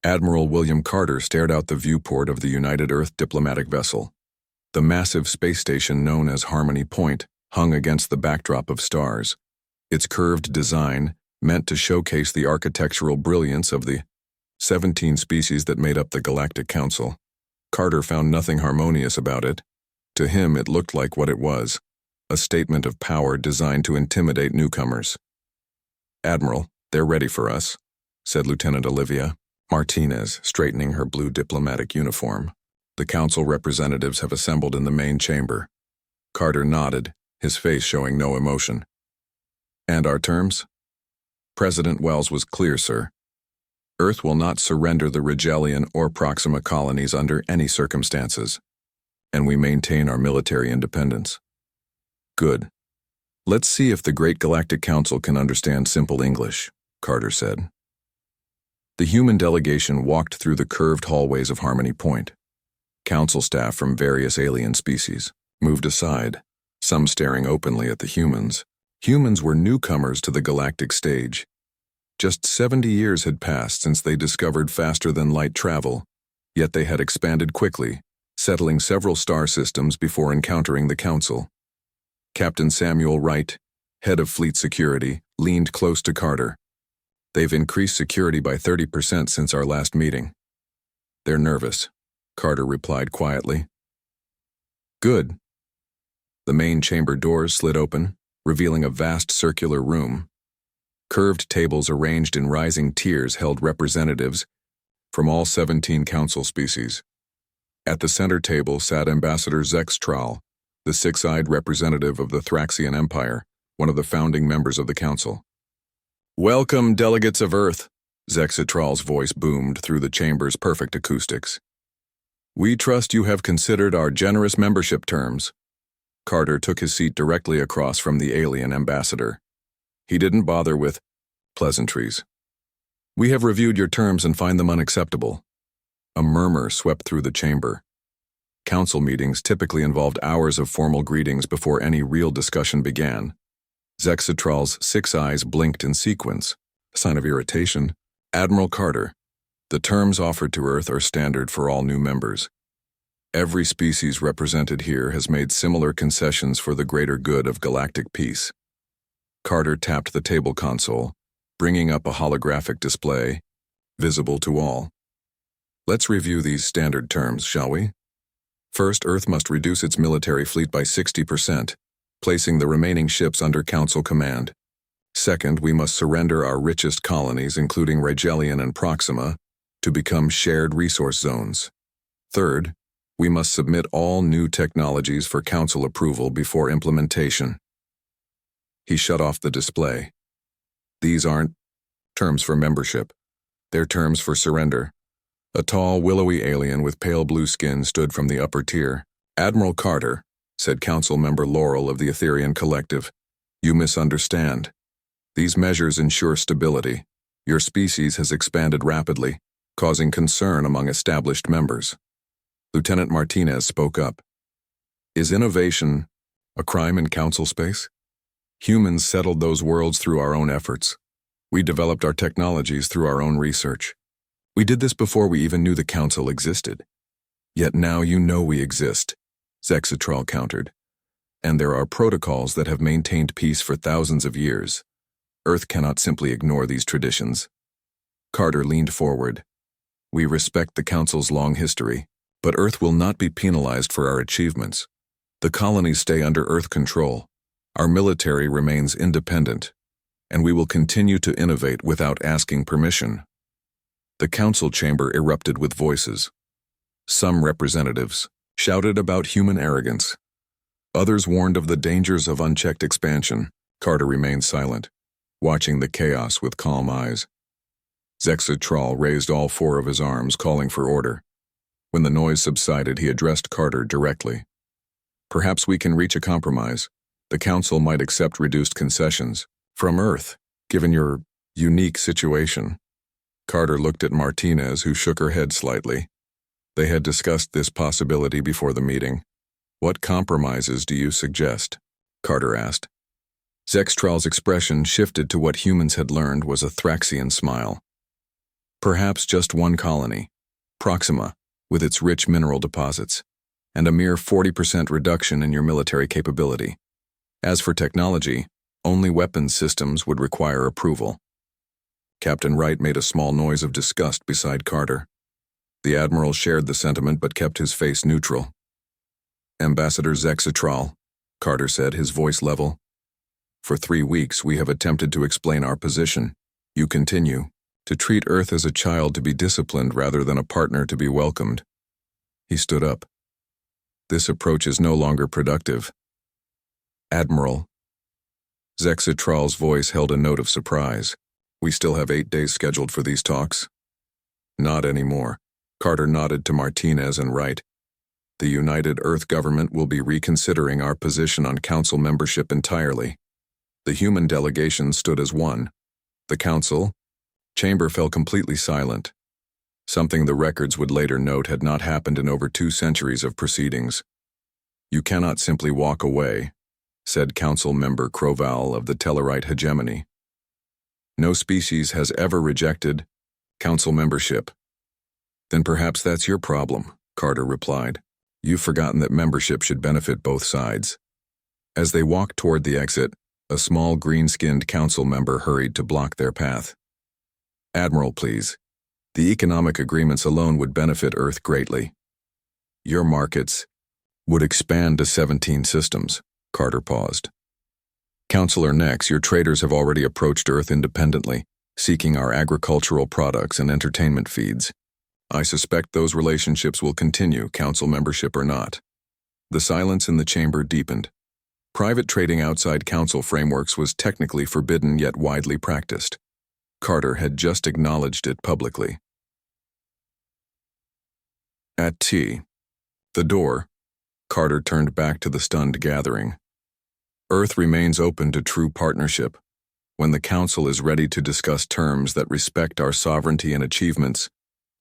Admiral William Carter stared out the viewport of the United Earth diplomatic vessel. The massive space station known as Harmony Point hung against the backdrop of stars. Its curved design, meant to showcase the architectural brilliance of the 17 species that made up the Galactic Council. Carter found nothing harmonious about it. To him, it looked like what it was, a statement of power designed to intimidate newcomers. "Admiral, they're ready for us," said Lieutenant Olivia Martinez, straightening her blue diplomatic uniform. "The council representatives have assembled in the main chamber." Carter nodded, his face showing no emotion. "And our terms?" President Wells was clear, sir. "Earth will not surrender the Rigelian or Proxima colonies under any circumstances, and we maintain our military independence." "Good. Let's see if the Great Galactic Council can understand simple English," Carter said. The human delegation walked through the curved hallways of Harmony Point. Council staff from various alien species moved aside, some staring openly at the humans. Humans were newcomers to the galactic stage. Just 70 years had passed since they discovered faster-than-light travel, yet they had expanded quickly, settling several star systems before encountering the Council. Captain Samuel Wright, head of fleet security, leaned close to Carter. "They've increased security by 30% since our last meeting." "They're nervous," Carter replied quietly. "Good." The main chamber doors slid open, revealing a vast circular room. Curved tables arranged in rising tiers held representatives from all 17 council species. At the center table sat Ambassador Zextral, the six-eyed representative of the Thraxian Empire, one of the founding members of the council. "Welcome, delegates of Earth," Zexatral's voice boomed through the chamber's perfect acoustics. "We trust you have considered our generous membership terms." Carter took his seat directly across from the alien ambassador. He didn't bother with pleasantries. "We have reviewed your terms and find them unacceptable." A murmur swept through the chamber. Council meetings typically involved hours of formal greetings before any real discussion began. Zexatral's 6 eyes blinked in sequence, a sign of irritation. "Admiral Carter, the terms offered to Earth are standard for all new members. Every species represented here has made similar concessions for the greater good of galactic peace." Carter tapped the table console, bringing up a holographic display, visible to all. "Let's review these standard terms, shall we? First, Earth must reduce its military fleet by 60%, placing the remaining ships under Council command. Second, we must surrender our richest colonies, including Rigelian and Proxima, to become shared resource zones. Third, we must submit all new technologies for Council approval before implementation." He shut off the display. "These aren't terms for membership. They're terms for surrender." A tall, willowy alien with pale blue skin stood from the upper tier. "Admiral Carter," said Council Member Laurel of the Etherian Collective, "you misunderstand. These measures ensure stability. Your species has expanded rapidly, causing concern among established members." Lieutenant Martinez spoke up. "Is innovation a crime in Council space? Humans settled those worlds through our own efforts. We developed our technologies through our own research. We did this before we even knew the Council existed. Yet now you know we exist," Zexatral countered. "And there are protocols that have maintained peace for thousands of years. Earth cannot simply ignore these traditions." Carter leaned forward. "We respect the Council's long history, but Earth will not be penalized for our achievements. The colonies stay under Earth control. Our military remains independent, and we will continue to innovate without asking permission." The Council chamber erupted with voices. Some representatives shouted about human arrogance. Others warned of the dangers of unchecked expansion. Carter remained silent, watching the chaos with calm eyes. Zexatral raised all 4 of his arms, calling for order. When the noise subsided, he addressed Carter directly. "Perhaps we can reach a compromise. The Council might accept reduced concessions from Earth, given your unique situation." Carter looked at Martinez, who shook her head slightly. They had discussed this possibility before the meeting. "What compromises do you suggest?" Carter asked. Zextral's expression shifted to what humans had learned was a Thraxian smile. Perhaps just one colony, Proxima, with its rich mineral deposits, and a mere 40% reduction in your military capability. As for technology, only weapons systems would require approval. Captain Wright made a small noise of disgust beside Carter. The Admiral shared the sentiment but kept his face neutral. Ambassador Zexatral, Carter said, his voice level. For 3 weeks we have attempted to explain our position. You continue to treat Earth as a child to be disciplined rather than a partner to be welcomed. He stood up. This approach is no longer productive. Admiral. Zexatral's voice held a note of surprise. We still have 8 days scheduled for these talks? Not anymore. Carter nodded to Martinez and Wright. The United Earth government will be reconsidering our position on council membership entirely. The human delegation stood as one. The council chamber fell completely silent, something the records would later note had not happened in over 2 centuries of proceedings. You cannot simply walk away, said Council Member Croval of the Tellarite hegemony. No species has ever rejected council membership. Then perhaps that's your problem, Carter replied. You've forgotten that membership should benefit both sides. As they walked toward the exit, a small green-skinned council member hurried to block their path. Admiral, please. The economic agreements alone would benefit Earth greatly. Your markets would expand to 17 systems. Carter paused. Counselor Nex, your traders have already approached Earth independently, seeking our agricultural products and entertainment feeds. I suspect those relationships will continue, council membership or not. The silence in the chamber deepened. Private trading outside council frameworks was technically forbidden yet widely practiced. Carter had just acknowledged it publicly. At the door, Carter turned back to the stunned gathering. Earth remains open to true partnership. When the Council is ready to discuss terms that respect our sovereignty and achievements,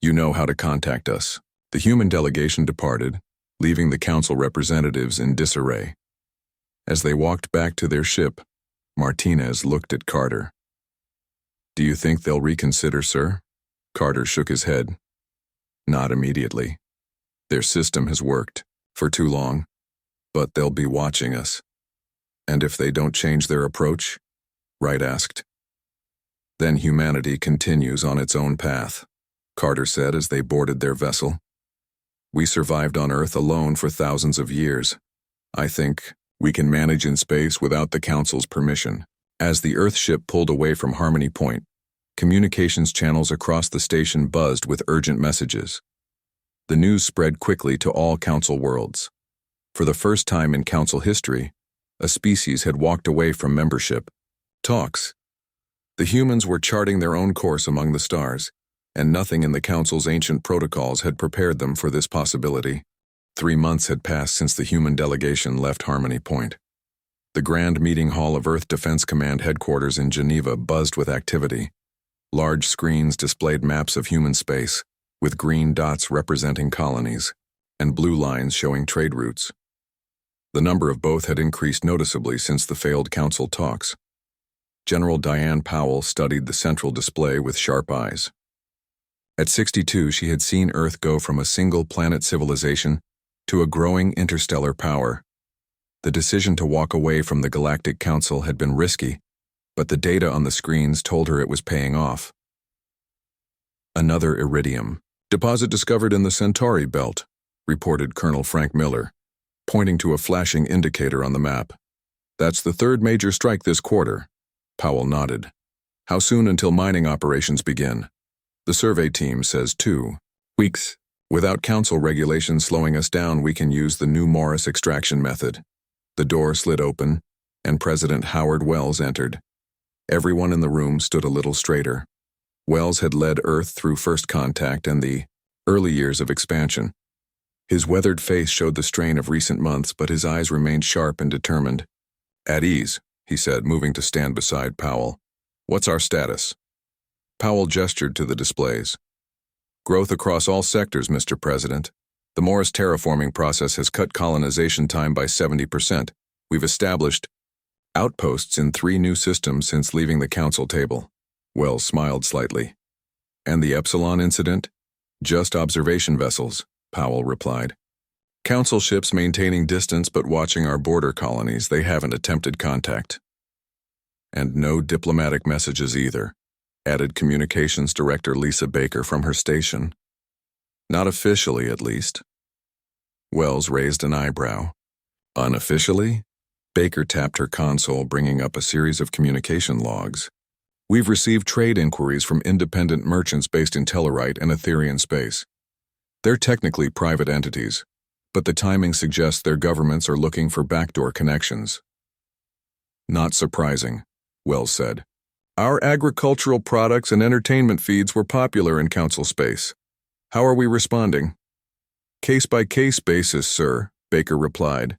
you know how to contact us. The human delegation departed, leaving the Council representatives in disarray. As they walked back to their ship, Martinez looked at Carter. Do you think they'll reconsider, sir? Carter shook his head. Not immediately. Their system has worked for too long, but they'll be watching us. And if they don't change their approach? Wright asked. Then humanity continues on its own path, Carter said as they boarded their vessel. We survived on Earth alone for thousands of years. I think we can manage in space without the Council's permission. As the Earth ship pulled away from Harmony Point, communications channels across the station buzzed with urgent messages. The news spread quickly to all Council worlds. For the first time in Council history, a species had walked away from membership. Talks. The humans were charting their own course among the stars, and nothing in the Council's ancient protocols had prepared them for this possibility. 3 months had passed since the human delegation left Harmony Point. The Grand Meeting Hall of Earth Defense Command headquarters in Geneva buzzed with activity. Large screens displayed maps of human space, with green dots representing colonies, and blue lines showing trade routes. The number of both had increased noticeably since the failed Council talks. General Diane Powell studied the central display with sharp eyes. At 62, she had seen Earth go from a single-planet civilization to a growing interstellar power. The decision to walk away from the Galactic Council had been risky, but the data on the screens told her it was paying off. Another iridium deposit discovered in the Centauri belt, reported Colonel Frank Miller, pointing to a flashing indicator on the map. That's the 3rd major strike this quarter. Powell nodded. How soon until mining operations begin? The survey team says 2 weeks. Without Council regulations slowing us down, we can use the new Morris extraction method. The door slid open, and President Howard Wells entered. Everyone in the room stood a little straighter. Wells had led Earth through first contact and the early years of expansion. His weathered face showed the strain of recent months, but his eyes remained sharp and determined. At ease, he said, moving to stand beside Powell. What's our status? Powell gestured to the displays. Growth across all sectors, Mr. President. The Morris terraforming process has cut colonization time by 70%. We've established outposts in 3 new systems since leaving the Council table. Wells smiled slightly. And the Epsilon incident? Just observation vessels, Powell replied. Council ships maintaining distance but watching our border colonies. They haven't attempted contact. And no diplomatic messages either, added Communications Director Lisa Baker from her station. Not officially, at least. Wells raised an eyebrow. Unofficially? Baker tapped her console, bringing up a series of communication logs. We've received trade inquiries from independent merchants based in Tellarite and Etherian space. They're technically private entities, but the timing suggests their governments are looking for backdoor connections. Not surprising, Wells said. Our agricultural products and entertainment feeds were popular in Council space. How are we responding? Case-by-case basis, sir, Baker replied.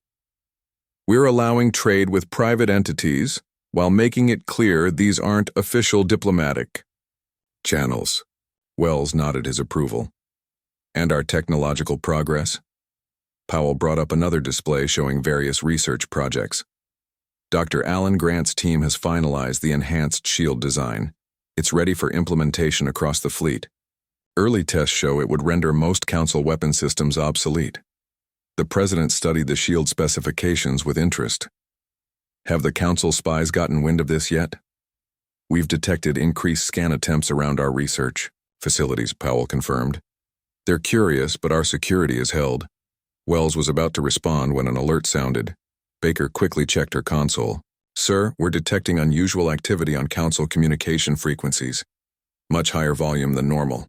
We're allowing trade with private entities while making it clear these aren't official diplomatic channels. Wells nodded his approval. And our technological progress? Powell brought up another display showing various research projects. Dr. Alan Grant's team has finalized the enhanced shield design. It's ready for implementation across the fleet. Early tests show it would render most Council weapon systems obsolete. The President studied the shield specifications with interest. Have the Council spies gotten wind of this yet? We've detected increased scan attempts around our research facilities, Powell confirmed. They're curious, but our security is held. Wells was about to respond when an alert sounded. Baker quickly checked her console. Sir, we're detecting unusual activity on Council communication frequencies. Much higher volume than normal.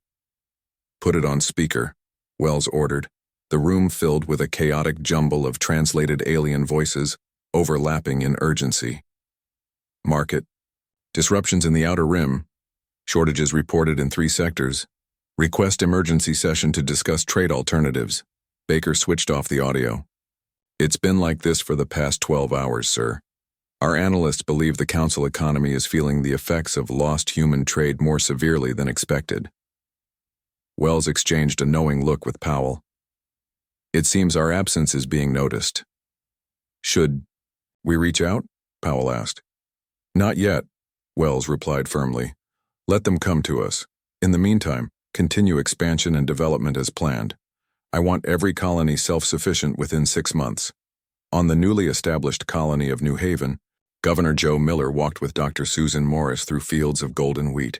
Put it on speaker, Wells ordered. The room filled with a chaotic jumble of translated alien voices, overlapping in urgency. Market. Disruptions in the Outer Rim. Shortages reported in 3 sectors. Request emergency session to discuss trade alternatives. Baker switched off the audio. It's been like this for the past 12 hours, sir. Our analysts believe the Council economy is feeling the effects of lost human trade more severely than expected. Wells exchanged a knowing look with Powell. It seems our absence is being noticed. Should we reach out? Powell asked. Not yet, Wells replied firmly. Let them come to us. In the meantime, continue expansion and development as planned. I want every colony self-sufficient within 6 months. On the newly established colony of New Haven, Governor Joe Miller walked with Dr. Susan Morris through fields of golden wheat.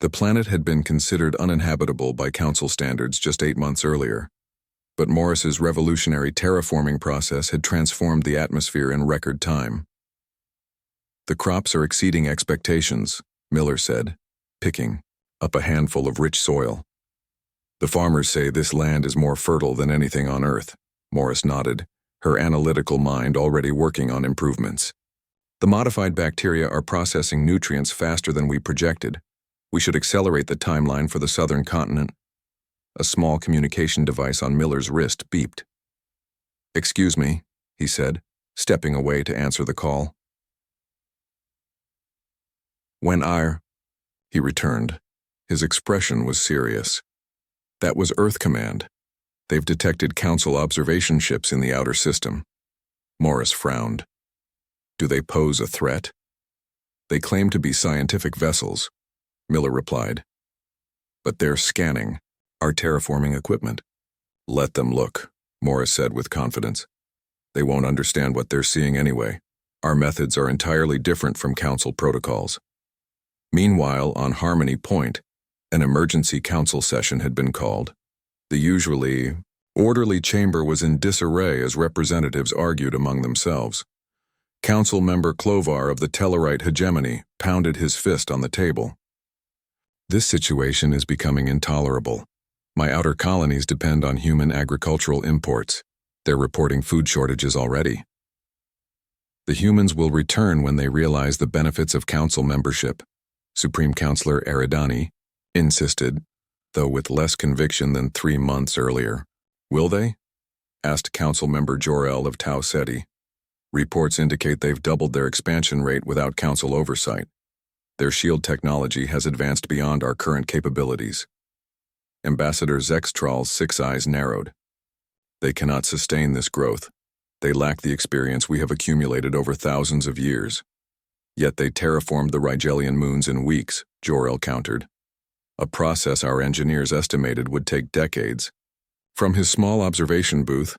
The planet had been considered uninhabitable by Council standards just 8 months earlier, but Morris's revolutionary terraforming process had transformed the atmosphere in record time. The crops are exceeding expectations, Miller said, picking up a handful of rich soil. The farmers say this land is more fertile than anything on Earth, Morris nodded, her analytical mind already working on improvements. The modified bacteria are processing nutrients faster than we projected. We should accelerate the timeline for the southern continent. A small communication device on Miller's wrist beeped. Excuse me, he said, stepping away to answer the call. He returned. His expression was serious. That was Earth Command. They've detected Council observation ships in the outer system. Morris frowned. Do they pose a threat? They claim to be scientific vessels, Miller replied. But they're scanning our terraforming equipment. Let them look, Morris said with confidence. They won't understand what they're seeing anyway. Our methods are entirely different from Council protocols. Meanwhile, on Harmony Point, an emergency Council session had been called. The usually orderly chamber was in disarray as representatives argued among themselves. Council member Clovar of the Tellarite hegemony pounded his fist on the table. This situation is becoming intolerable. My outer colonies depend on human agricultural imports. They're reporting food shortages already. The humans will return when they realize the benefits of Council membership, Supreme Counselor Eridani insisted, though with less conviction than 3 months earlier. Will they? Asked Council member Jor-El of Tau Ceti. Reports indicate they've doubled their expansion rate without Council oversight. Their shield technology has advanced beyond our current capabilities. Ambassador Zextral's 6 eyes narrowed. They cannot sustain this growth. They lack the experience we have accumulated over thousands of years. Yet they terraformed the Rigelian moons in weeks, Jor-El countered. a process our engineers estimated would take decades. From his small observation booth,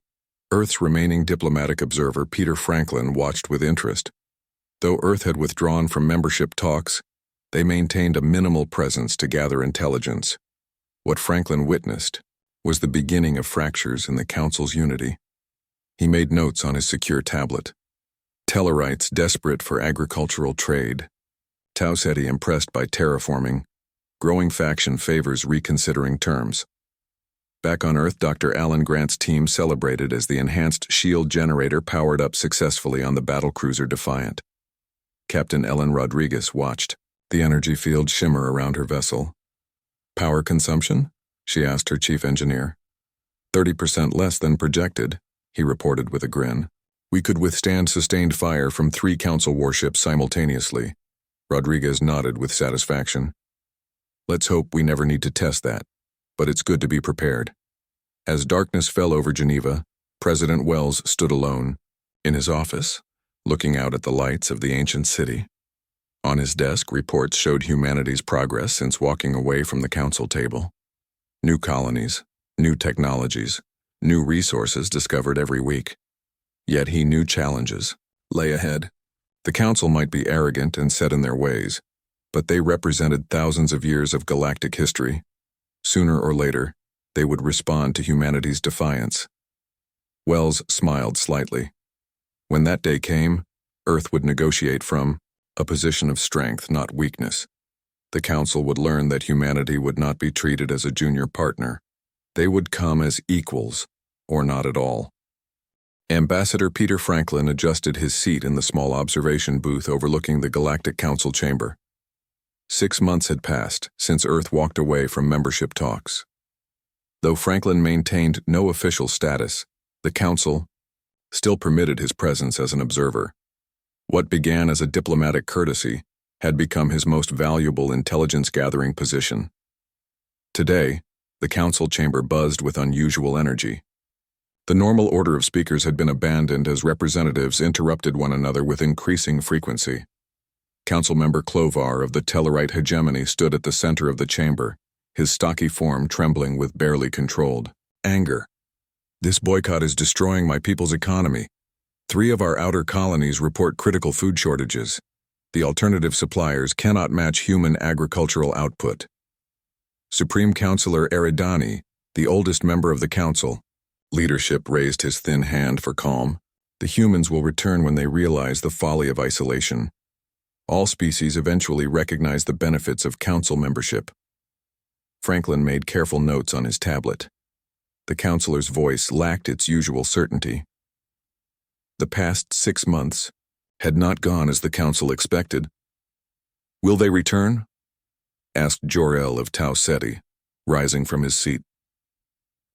Earth's remaining diplomatic observer Peter Franklin watched with interest. Though Earth had withdrawn from membership talks, they maintained a minimal presence to gather intelligence. What Franklin witnessed was the beginning of fractures in the Council's unity. He made notes on his secure tablet. Tellarites desperate for agricultural trade. Tau Ceti impressed by terraforming. Growing faction favors reconsidering terms. Back on Earth, Dr. Alan Grant's team celebrated as the enhanced shield generator powered up successfully on the battlecruiser Defiant. Captain Ellen Rodriguez watched, the energy field shimmer around her vessel. Power consumption? She asked her chief engineer. 30% less than projected, he reported with a grin. We could withstand sustained fire from 3 Council warships simultaneously. Rodriguez nodded with satisfaction. Let's hope we never need to test that, but it's good to be prepared. As darkness fell over Geneva, President Wells stood alone, in his office, looking out at the lights of the ancient city. On his desk, reports showed humanity's progress since walking away from the Council table. New colonies, new technologies, new resources discovered every week. Yet he knew challenges lay ahead. The Council might be arrogant and set in their ways, but they represented thousands of years of galactic history. Sooner or later, they would respond to humanity's defiance. Wells smiled slightly. When that day came, Earth would negotiate from a position of strength, not weakness. The Council would learn that humanity would not be treated as a junior partner. They would come as equals, or not at all. Ambassador Peter Franklin adjusted his seat in the small observation booth overlooking the Galactic Council chamber. 6 months had passed since Earth walked away from membership talks. Though Franklin maintained no official status, the Council still permitted his presence as an observer. What began as a diplomatic courtesy had become his most valuable intelligence-gathering position. Today, the Council chamber buzzed with unusual energy. The normal order of speakers had been abandoned as representatives interrupted one another with increasing frequency. Councilmember Clovar of the Tellarite hegemony stood at the center of the chamber, his stocky form trembling with barely controlled anger. This boycott is destroying my people's economy. 3 of our outer colonies report critical food shortages. The alternative suppliers cannot match human agricultural output. Supreme Councilor Eridani, the oldest member of the Council, leadership raised his thin hand for calm. The humans will return when they realize the folly of isolation. All species eventually recognize the benefits of Council membership. Franklin made careful notes on his tablet. The counselor's voice lacked its usual certainty. The past 6 months had not gone as the Council expected. Will they return? Asked Jor-El of Tau Ceti, rising from his seat.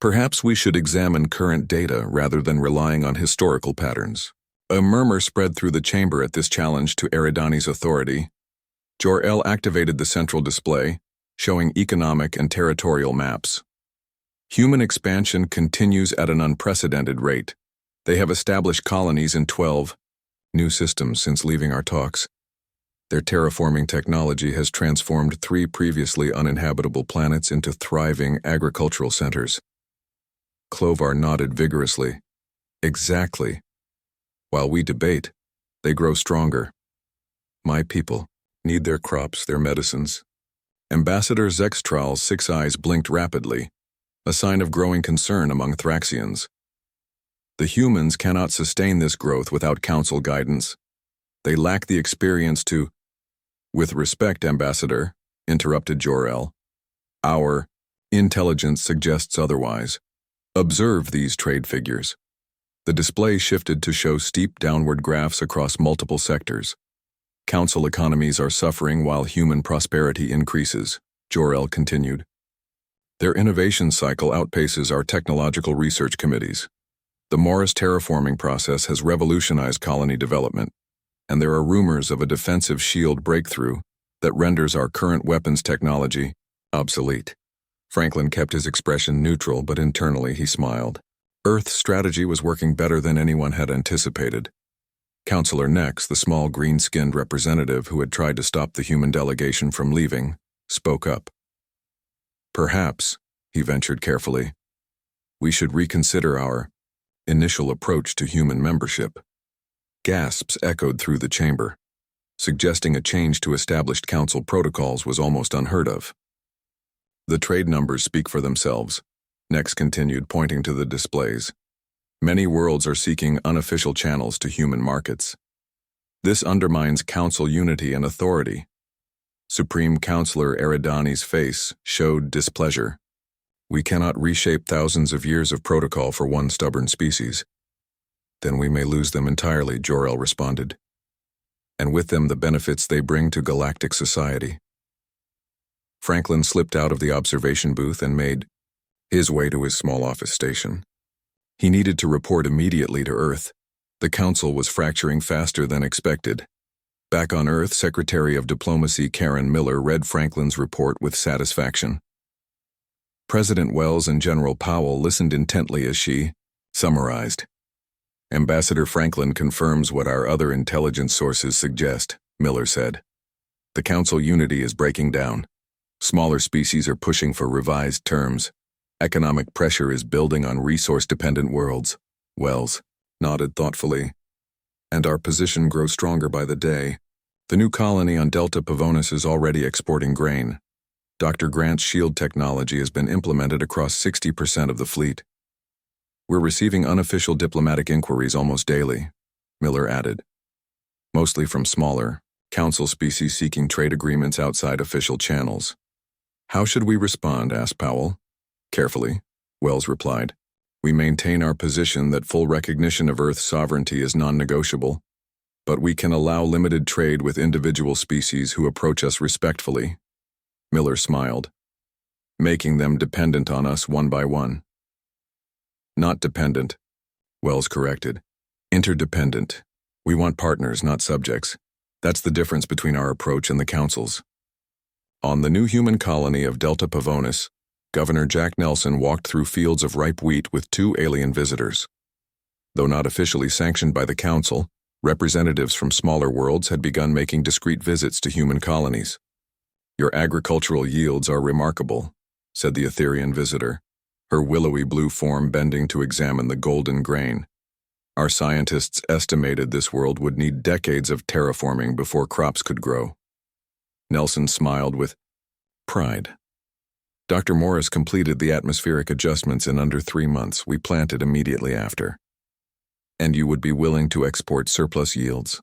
Perhaps we should examine current data rather than relying on historical patterns. A murmur spread through the chamber at this challenge to Eridani's authority. Jor-El activated the central display, showing economic and territorial maps. Human expansion continues at an unprecedented rate. They have established colonies in 12 new systems since leaving our talks. Their terraforming technology has transformed 3 previously uninhabitable planets into thriving agricultural centers. Clovar nodded vigorously. Exactly. While we debate, they grow stronger. My people need their crops, their medicines. Ambassador Zextral's 6 eyes blinked rapidly, a sign of growing concern among Thraxians. The humans cannot sustain this growth without Council guidance. They lack the experience to— With respect, Ambassador, interrupted Jor-El. Our intelligence suggests otherwise. Observe these trade figures. The display shifted to show steep downward graphs across multiple sectors. Council economies are suffering while human prosperity increases, Jor-El continued. Their innovation cycle outpaces our technological research committees. The Morris terraforming process has revolutionized colony development, and there are rumors of a defensive shield breakthrough that renders our current weapons technology obsolete. Franklin kept his expression neutral, but internally he smiled. Earth's strategy was working better than anyone had anticipated. Counselor Nex, the small green-skinned representative who had tried to stop the human delegation from leaving, spoke up. Perhaps, he ventured carefully, we should reconsider our initial approach to human membership. Gasps echoed through the chamber. Suggesting a change to established council protocols was almost unheard of. The trade numbers speak for themselves, Nex continued, pointing to the displays. Many worlds are seeking unofficial channels to human markets. This undermines council unity and authority. Supreme Counselor Eridani's face showed displeasure. We cannot reshape thousands of years of protocol for one stubborn species. Then we may lose them entirely, Jor-El responded. And with them the benefits they bring to galactic society. Franklin slipped out of the observation booth and made his way to his small office station. He needed to report immediately to Earth. The Council was fracturing faster than expected. Back on Earth, Secretary of Diplomacy Karen Miller read Franklin's report with satisfaction. President Wells and General Powell listened intently as she summarized. Ambassador Franklin confirms what our other intelligence sources suggest, Miller said. The Council unity is breaking down. Smaller species are pushing for revised terms. Economic pressure is building on resource-dependent worlds. Wells nodded thoughtfully. And our position grows stronger by the day. The new colony on Delta Pavonis is already exporting grain. Dr. Grant's shield technology has been implemented across 60% of the fleet. We're receiving unofficial diplomatic inquiries almost daily, Miller added. Mostly from smaller, council species seeking trade agreements outside official channels. How should we respond? Asked Powell. Carefully, Wells replied. We maintain our position that full recognition of Earth's sovereignty is non-negotiable, but we can allow limited trade with individual species who approach us respectfully. Miller smiled. Making them dependent on us one by one. Not dependent, Wells corrected. Interdependent. We want partners, not subjects. That's the difference between our approach and the Council's. On the new human colony of Delta Pavonis, Governor Jack Nelson walked through fields of ripe wheat with 2 alien visitors. Though not officially sanctioned by the Council, representatives from smaller worlds had begun making discreet visits to human colonies. Your agricultural yields are remarkable, said the Etherian visitor, her willowy blue form bending to examine the golden grain. Our scientists estimated this world would need decades of terraforming before crops could grow. Nelson smiled with pride. Dr. Morris completed the atmospheric adjustments in under 3 months. We planted immediately after. And you would be willing to export surplus yields?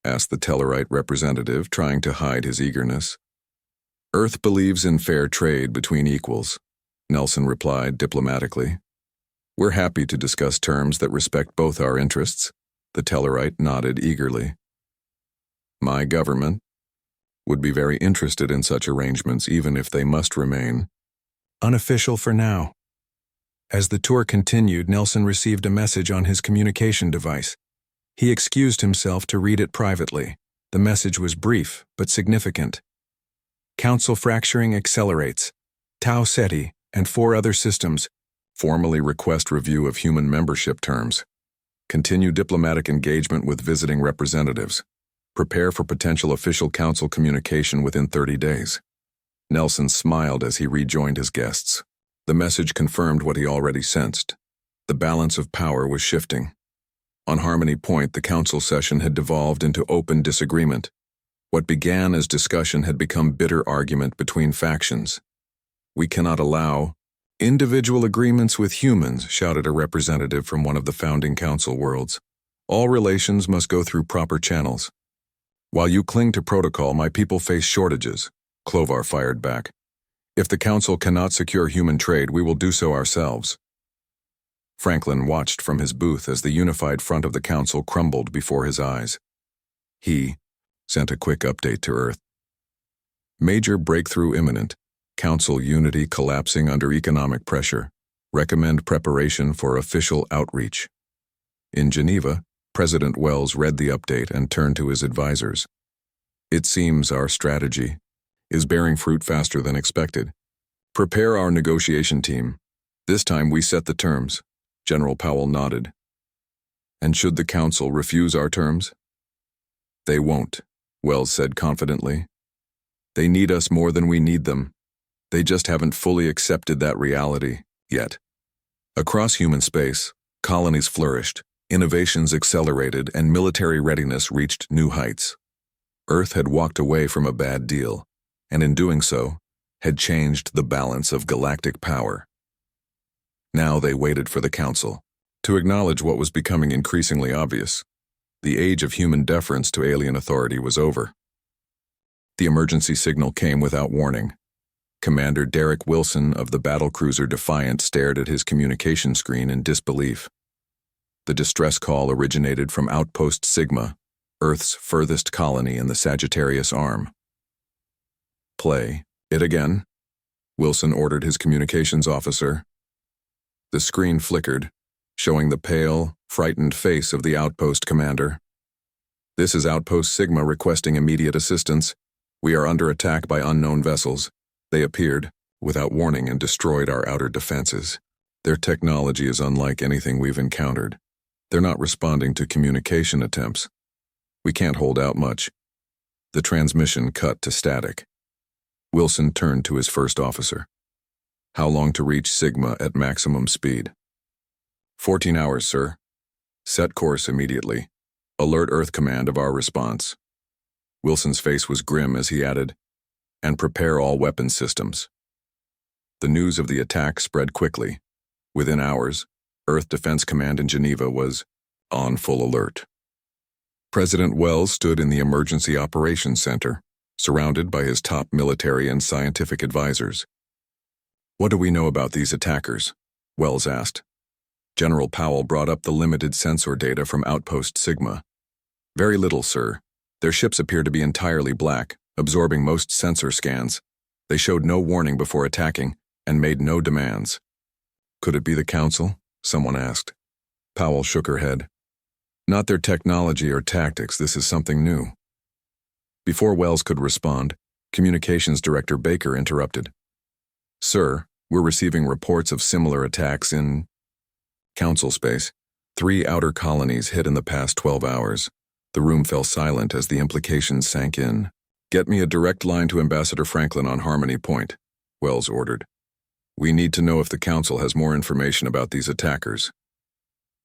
Asked the Tellarite representative, trying to hide his eagerness. Earth believes in fair trade between equals, Nelson replied diplomatically. We're happy to discuss terms that respect both our interests. The Tellarite nodded eagerly. My government would be very interested in such arrangements, even if they must remain unofficial for now. As the tour continued, Nelson received a message on his communication device. He excused himself to read it privately. The message was brief, but significant. Council fracturing accelerates. Tau Ceti and 4 other systems formally request review of human membership terms. Continue diplomatic engagement with visiting representatives. Prepare for potential official council communication within 30 days. Nelson smiled as he rejoined his guests. The message confirmed what he already sensed. The balance of power was shifting. On Harmony Point, the council session had devolved into open disagreement. What began as discussion had become bitter argument between factions. We cannot allow individual agreements with humans, shouted a representative from one of the founding council worlds. All relations must go through proper channels. While you cling to protocol, my people face shortages, Clovar fired back. If the council cannot secure human trade, we will do so ourselves. Franklin watched from his booth as the unified front of the council crumbled before his eyes. He sent a quick update to Earth. Major breakthrough imminent. Council unity collapsing under economic pressure. Recommend preparation for official outreach. In Geneva, President Wells read the update and turned to his advisors. It seems our strategy is bearing fruit faster than expected. Prepare our negotiation team. This time we set the terms. General Powell nodded. And should the council refuse our terms? They won't, Wells said confidently. They need us more than we need them. They just haven't fully accepted that reality yet. Across human space, colonies flourished, innovations accelerated, and military readiness reached new heights. Earth had walked away from a bad deal, and in doing so, had changed the balance of galactic power. Now they waited for the Council to acknowledge what was becoming increasingly obvious. The age of human deference to alien authority was over. The emergency signal came without warning. Commander Derek Wilson of the battlecruiser Defiant stared at his communication screen in disbelief. The distress call originated from Outpost Sigma, Earth's furthest colony in the Sagittarius Arm. "Play it again," Wilson ordered his communications officer. The screen flickered, showing the pale, frightened face of the outpost commander. "This is Outpost Sigma requesting immediate assistance. We are under attack by unknown vessels. They appeared, without warning, and destroyed our outer defenses. Their technology is unlike anything we've encountered. They're not responding to communication attempts. We can't hold out much." The transmission cut to static. Wilson turned to his first officer. "How long to reach Sigma at maximum speed?" 14 hours, sir. Set course immediately. Alert Earth Command of our response." Wilson's face was grim as he added, "And prepare all weapon systems." The news of the attack spread quickly. Within hours, Earth Defense Command in Geneva was on full alert. President Wells stood in the Emergency Operations Center, surrounded by his top military and scientific advisors. "What do we know about these attackers?" Wells asked. General Powell brought up the limited sensor data from Outpost Sigma. "Very little, sir. Their ships appear to be entirely black, absorbing most sensor scans. They showed no warning before attacking and made no demands." "Could it be the Council?" someone asked. Powell shook her head. "Not their technology or tactics. This is something new." Before Wells could respond, Communications Director Baker interrupted. "Sir, we're receiving reports of similar attacks in Council space. 3 outer colonies hit in the past 12 hours. The room fell silent as the implications sank in. "Get me a direct line to Ambassador Franklin on Harmony Point," Wells ordered. "We need to know if the Council has more information about these attackers."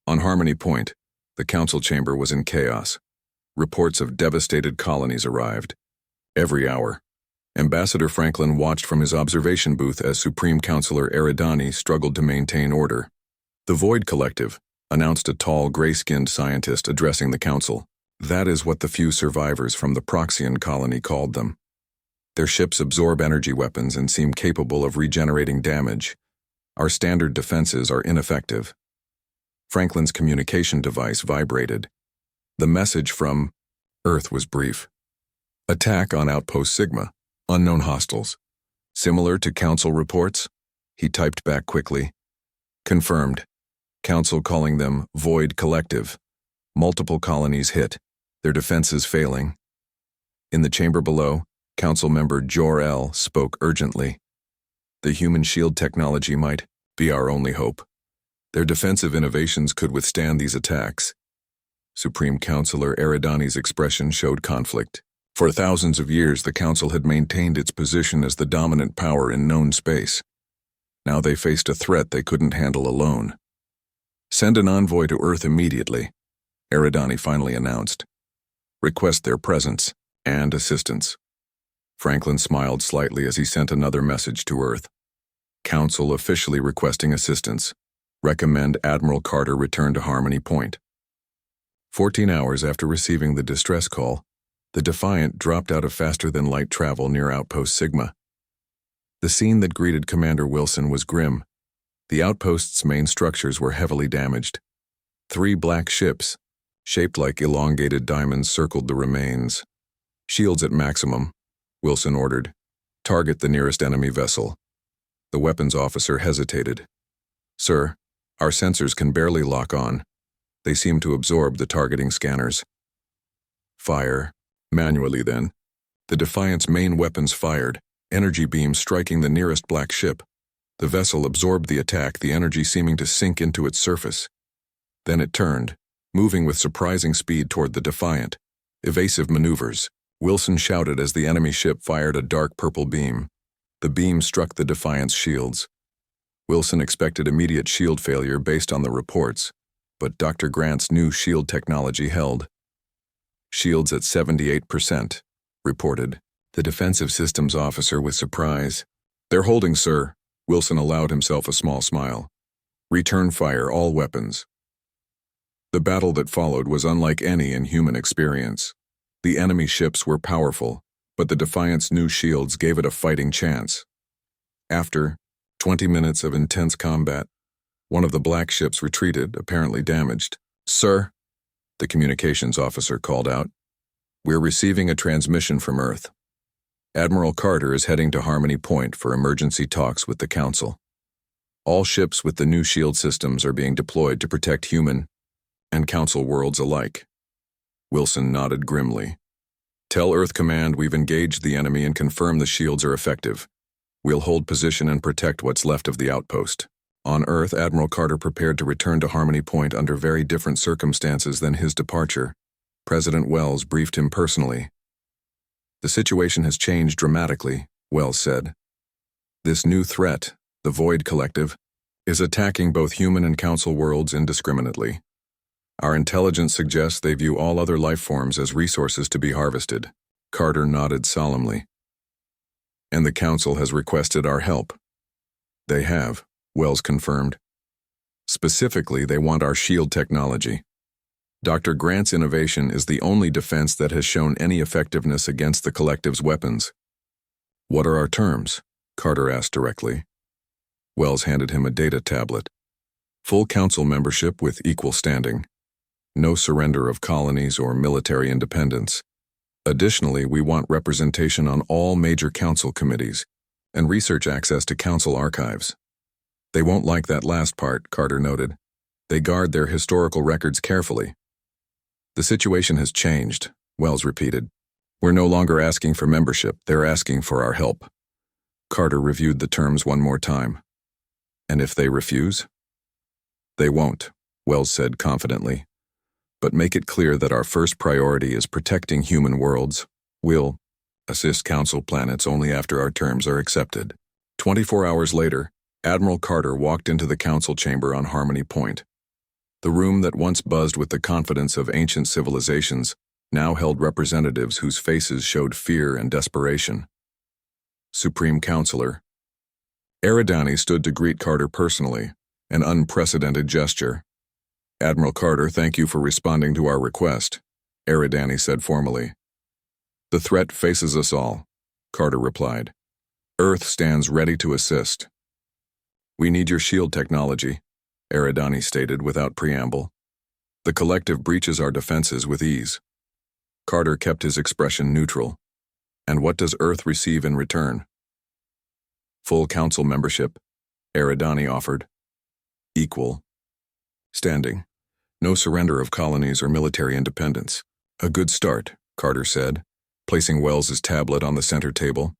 On Harmony Point, the Council chamber was in chaos. Reports of devastated colonies arrived. Every hour, Ambassador Franklin watched from his observation booth as Supreme Counselor Eridani struggled to maintain order. "The Void Collective," announced a tall, gray-skinned scientist addressing the Council. That is what the few survivors from the Proxian colony called them. "Their ships absorb energy weapons and seem capable of regenerating damage. Our standard defenses are ineffective." Franklin's communication device vibrated. The message from Earth was brief. "Attack on Outpost Sigma. Unknown hostiles. Similar to Council reports?" He typed back quickly. "Confirmed. Council calling them Void Collective. Multiple colonies hit. Their defenses failing." In the chamber below, Council member Jor-El spoke urgently. "The human shield technology might be our only hope. Their defensive innovations could withstand these attacks." Supreme Counselor Eridani's expression showed conflict. For thousands of years, the Council had maintained its position as the dominant power in known space. Now they faced a threat they couldn't handle alone. "Send an envoy to Earth immediately," Eridani finally announced. "Request their presence and assistance." Franklin smiled slightly as he sent another message to Earth. "Council officially requesting assistance. Recommend Admiral Carter return to Harmony Point." 14 hours after receiving the distress call, the Defiant dropped out of faster-than-light travel near Outpost Sigma. The scene that greeted Commander Wilson was grim. The outpost's main structures were heavily damaged. 3 black ships, shaped like elongated diamonds, circled the remains. "Shields at maximum," Wilson ordered. "Target the nearest enemy vessel." The weapons officer hesitated. "Sir, our sensors can barely lock on. They seem to absorb the targeting scanners." "Fire. Manually, then." The Defiant's main weapons fired, energy beams striking the nearest black ship. The vessel absorbed the attack, the energy seeming to sink into its surface. Then it turned, moving with surprising speed toward the Defiant. "Evasive maneuvers," Wilson shouted as the enemy ship fired a dark purple beam. The beam struck the Defiant's shields. Wilson expected immediate shield failure based on the reports, but Dr. Grant's new shield technology held. Shields at 78%, reported the defensive systems officer with surprise. "They're holding, sir." Wilson allowed himself a small smile. "Return fire all weapons." The battle that followed was unlike any in human experience. The enemy ships were powerful, but the Defiant's new shields gave it a fighting chance. After 20 minutes of intense combat, one of the black ships retreated, apparently damaged. "Sir," the communications officer called out, "we're receiving a transmission from Earth. Admiral Carter is heading to Harmony Point for emergency talks with the Council. All ships with the new shield systems are being deployed to protect human and Council worlds alike." Wilson nodded grimly. "Tell Earth Command we've engaged the enemy and confirmed the shields are effective. We'll hold position and protect what's left of the outpost." On Earth, Admiral Carter prepared to return to Harmony Point under very different circumstances than his departure. President Wells briefed him personally. "The situation has changed dramatically," Wells said. "This new threat, the Void Collective, is attacking both human and Council worlds indiscriminately. Our intelligence suggests they view all other life forms as resources to be harvested." Carter nodded solemnly. "And the Council has requested our help." "They have," Wells confirmed. "Specifically, they want our shield technology. Dr. Grant's innovation is the only defense that has shown any effectiveness against the Collective's weapons." "What are our terms?" Carter asked directly. Wells handed him a data tablet. "Full Council membership with equal standing. No surrender of colonies or military independence. Additionally, we want representation on all major Council committees and research access to Council archives." "They won't like that last part," Carter noted. "They guard their historical records carefully." "The situation has changed," Wells repeated. "We're no longer asking for membership, they're asking for our help." Carter reviewed the terms one more time. "And if they refuse?" "They won't," Wells said confidently. "But make it clear that our first priority is protecting human worlds. We'll assist Council planets only after our terms are accepted." 24 hours later, Admiral Carter walked into the Council chamber on Harmony Point. The room that once buzzed with the confidence of ancient civilizations now held representatives whose faces showed fear and desperation. Supreme Counselor Eridani stood to greet Carter personally, an unprecedented gesture. "Admiral Carter, thank you for responding to our request," Eridani said formally. "The threat faces us all," Carter replied. "Earth stands ready to assist." "We need your shield technology," Eridani stated without preamble. "The Collective breaches our defenses with ease." Carter kept his expression neutral. "And what does Earth receive in return?" "Full Council membership," Eridani offered. "Equal standing. No surrender of colonies or military independence." "A good start," Carter said, placing Wells's tablet on the center table.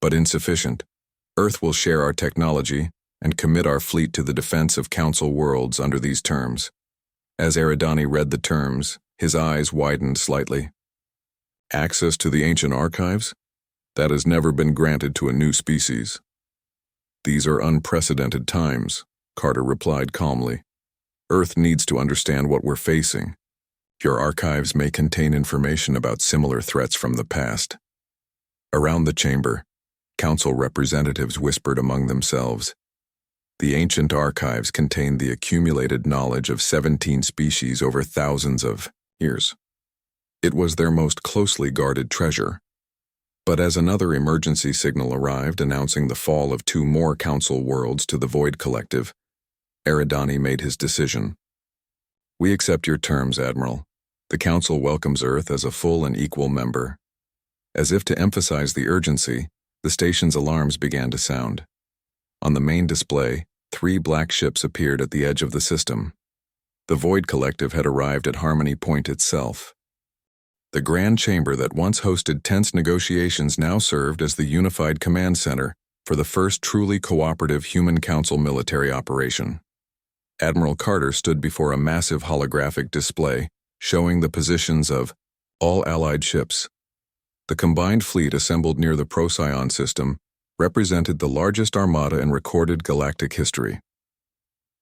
"But insufficient. Earth will share our technology and commit our fleet to the defense of Council worlds under these terms." As Eridani read the terms, his eyes widened slightly. "Access to the ancient archives? That has never been granted to a new species." "These are unprecedented times," Carter replied calmly. "Earth needs to understand what we're facing. Your archives may contain information about similar threats from the past." Around the chamber, Council representatives whispered among themselves. The ancient archives contained the accumulated knowledge of 17 species over thousands of years. It was their most closely guarded treasure. But as another emergency signal arrived announcing the fall of 2 more Council worlds to the Void Collective, Eridani made his decision. "We accept your terms, Admiral. The Council welcomes Earth as a full and equal member." As if to emphasize the urgency, the station's alarms began to sound. On the main display, 3 black ships appeared at the edge of the system. The Void Collective had arrived at Harmony Point itself. The Grand Chamber that once hosted tense negotiations now served as the unified command center for the first truly cooperative Human Council military operation. Admiral Carter stood before a massive holographic display showing the positions of all Allied ships. The combined fleet assembled near the Procyon system represented the largest armada in recorded galactic history.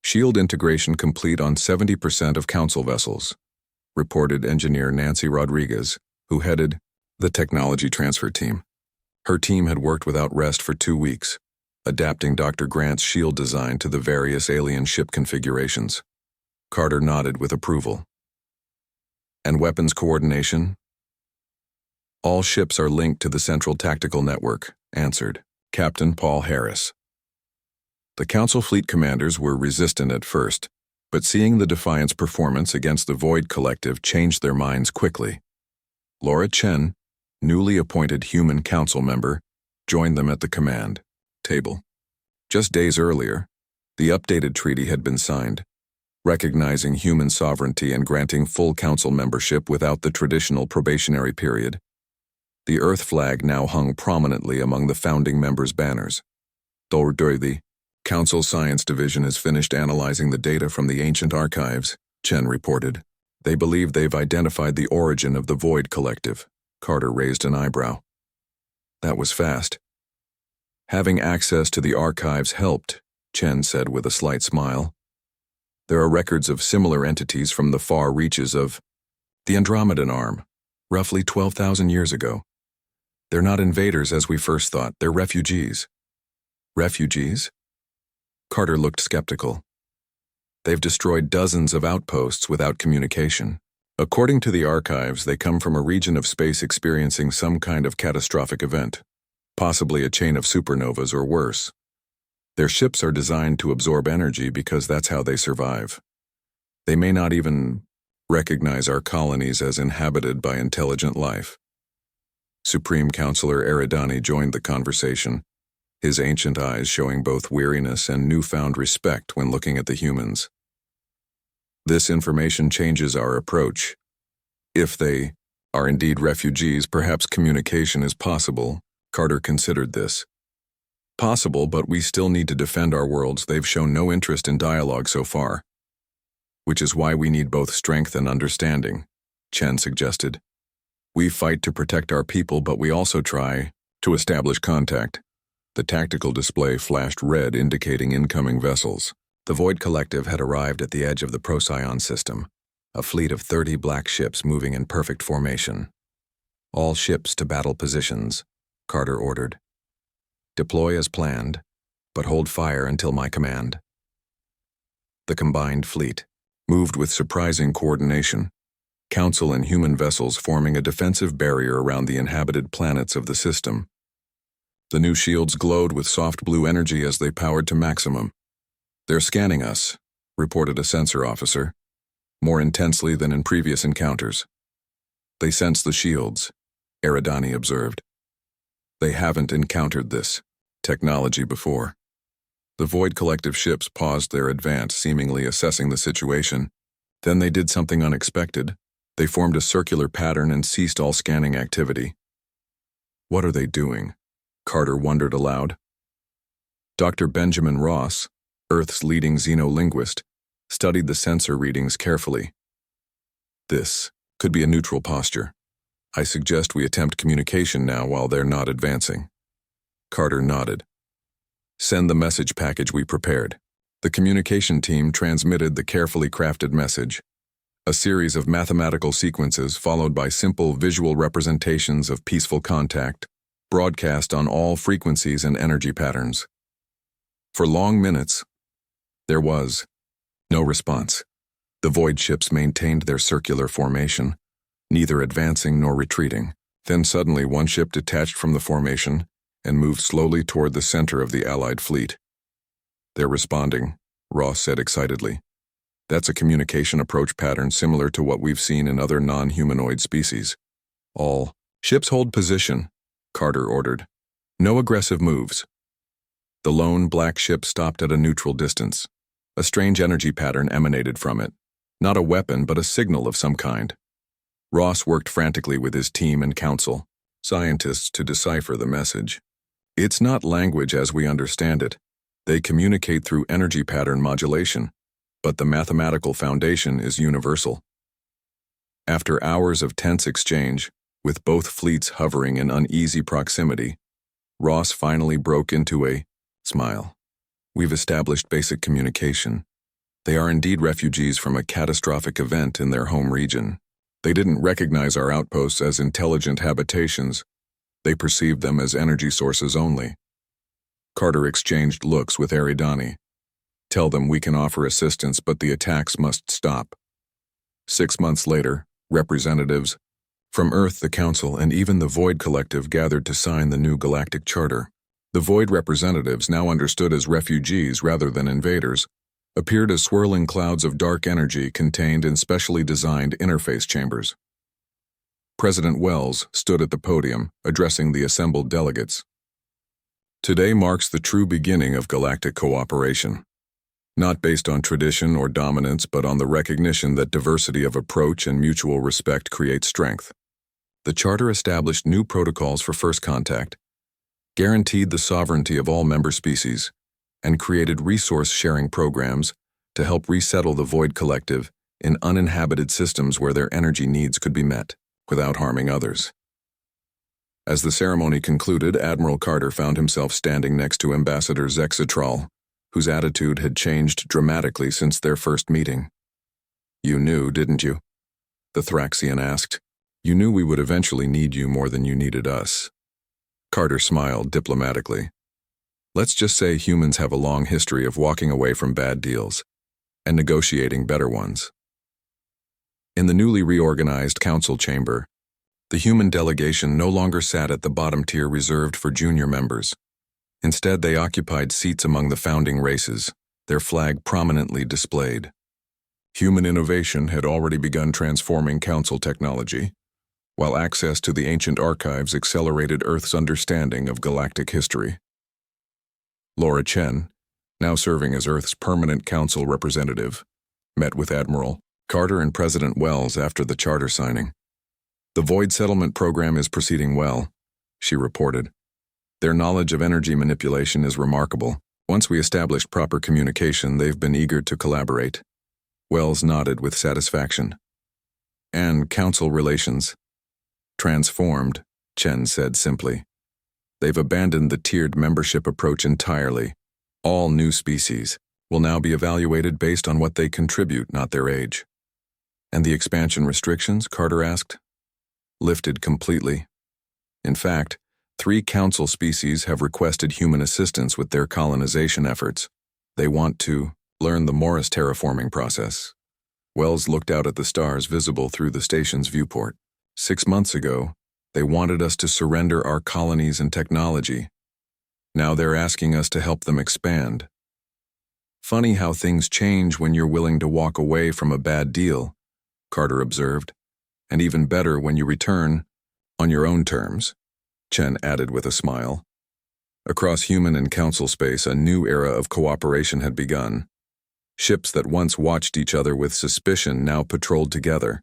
Shield integration complete on 70% of Council vessels, reported engineer Nancy Rodriguez, who headed the technology transfer team. Her team had worked without rest for 2 weeks, adapting Dr. Grant's shield design to the various alien ship configurations. Carter nodded with approval. And weapons coordination? All ships are linked to the Central Tactical Network, answered Captain Paul Harris. The Council fleet commanders were resistant at first, but seeing the Defiant's performance against the Void Collective changed their minds quickly. Laura Chen, newly appointed Human Council member, joined them at the command table. Just days earlier, the updated treaty had been signed, recognizing human sovereignty and granting full Council membership without the traditional probationary period. The Earth flag now hung prominently among the founding members' banners. Though the Council Science Division has finished analyzing the data from the ancient archives, Chen reported. They believe they've identified the origin of the Void Collective. Carter raised an eyebrow. That was fast. Having access to the archives helped, Chen said with a slight smile. There are records of similar entities from the far reaches of the Andromedan Arm, roughly 12,000 years ago. They're not invaders as we first thought, they're refugees. Refugees? Carter looked skeptical. They've destroyed dozens of outposts without communication. According to the archives, they come from a region of space experiencing some kind of catastrophic event, possibly a chain of supernovas or worse. Their ships are designed to absorb energy because that's how they survive. They may not even recognize our colonies as inhabited by intelligent life. Supreme Counselor Eridani joined the conversation, his ancient eyes showing both weariness and newfound respect when looking at the humans. This information changes our approach. If they are indeed refugees, perhaps communication is possible. Carter considered this. Possible, but we still need to defend our worlds. They've shown no interest in dialogue so far. Which is why we need both strength and understanding, Chen suggested. We fight to protect our people, but we also try to establish contact. The tactical display flashed red, indicating incoming vessels. The Void Collective had arrived at the edge of the Procyon system, a fleet of 30 black ships moving in perfect formation. All ships to battle positions, Carter ordered. Deploy as planned, but hold fire until my command. The combined fleet moved with surprising coordination, Council and human vessels forming a defensive barrier around the inhabited planets of the system. The new shields glowed with soft blue energy as they powered to maximum. They're scanning us, reported a sensor officer, more intensely than in previous encounters. They sense the shields, Eridani observed. They haven't encountered this technology before. The Void Collective ships paused their advance, seemingly assessing the situation. Then they did something unexpected. They formed a circular pattern and ceased all scanning activity. What are they doing? Carter wondered aloud. Dr. Benjamin Ross, Earth's leading xenolinguist, studied the sensor readings carefully. This could be a neutral posture. I suggest we attempt communication now while they're not advancing. Carter nodded. Send the message package we prepared. The communication team transmitted the carefully crafted message, a series of mathematical sequences followed by simple visual representations of peaceful contact, broadcast on all frequencies and energy patterns. For long minutes, there was no response. The void ships maintained their circular formation, neither advancing nor retreating. Then suddenly one ship detached from the formation and moved slowly toward the center of the Allied fleet. They're responding, Ross said excitedly. That's a communication approach pattern similar to what we've seen in other non-humanoid species. All ships hold position, Carter ordered. No aggressive moves. The lone black ship stopped at a neutral distance. A strange energy pattern emanated from it. Not a weapon, but a signal of some kind. Ross worked frantically with his team and council, scientists, to decipher the message. It's not language as we understand it. They communicate through energy pattern modulation, but the mathematical foundation is universal. After hours of tense exchange, with both fleets hovering in uneasy proximity, Ross finally broke into a smile. We've established basic communication. They are indeed refugees from a catastrophic event in their home region. They didn't recognize our outposts as intelligent habitations. They perceived them as energy sources only. Carter exchanged looks with Eridani. Tell them we can offer assistance, but the attacks must stop. 6 months later, representatives from Earth, the Council, and even the Void Collective gathered to sign the new Galactic Charter. The Void representatives, now understood as refugees rather than invaders, appeared as swirling clouds of dark energy contained in specially designed interface chambers. President Wells stood at the podium, addressing the assembled delegates. Today marks the true beginning of galactic cooperation. Not based on tradition or dominance, but on the recognition that diversity of approach and mutual respect create strength. The Charter established new protocols for first contact, guaranteed the sovereignty of all member species, and created resource-sharing programs to help resettle the Void Collective in uninhabited systems where their energy needs could be met without harming others. As the ceremony concluded, Admiral Carter found himself standing next to Ambassador Zexatral, whose attitude had changed dramatically since their first meeting. "You knew, didn't you?" the Thraxian asked. "You knew we would eventually need you more than you needed us." Carter smiled diplomatically. "Let's just say humans have a long history of walking away from bad deals and negotiating better ones." In the newly reorganized council chamber, the human delegation no longer sat at the bottom tier reserved for junior members. Instead, they occupied seats among the founding races, their flag prominently displayed. Human innovation had already begun transforming council technology, while access to the ancient archives accelerated Earth's understanding of galactic history. Laura Chen, now serving as Earth's permanent council representative, met with Admiral Carter and President Wells after the charter signing. "The Void Settlement Program is proceeding well," she reported. "Their knowledge of energy manipulation is remarkable. Once we established proper communication, they've been eager to collaborate." Wells nodded with satisfaction. "And council relations?" "Transformed," Chen said simply. "They've abandoned the tiered membership approach entirely. All new species will now be evaluated based on what they contribute, not their age." "And the expansion restrictions?" Carter asked. "Lifted completely. In fact, 3 council species have requested human assistance with their colonization efforts. They want to learn the Morris terraforming process." Wells looked out at the stars visible through the station's viewport. 6 months ago, they wanted us to surrender our colonies and technology. Now they're asking us to help them expand. "Funny how things change when you're willing to walk away from a bad deal," Carter observed. "And even better when you return on your own terms," Chen added with a smile. Across human and council space, a new era of cooperation had begun. Ships that once watched each other with suspicion now patrolled together.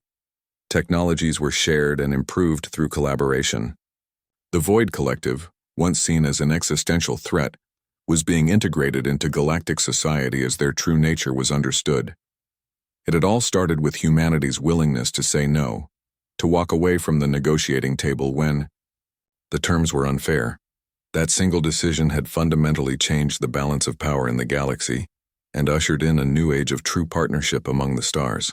Technologies were shared and improved through collaboration. The Void Collective, once seen as an existential threat, was being integrated into galactic society as their true nature was understood. It had all started with humanity's willingness to say no, to walk away from the negotiating table when the terms were unfair. That single decision had fundamentally changed the balance of power in the galaxy and ushered in a new age of true partnership among the stars.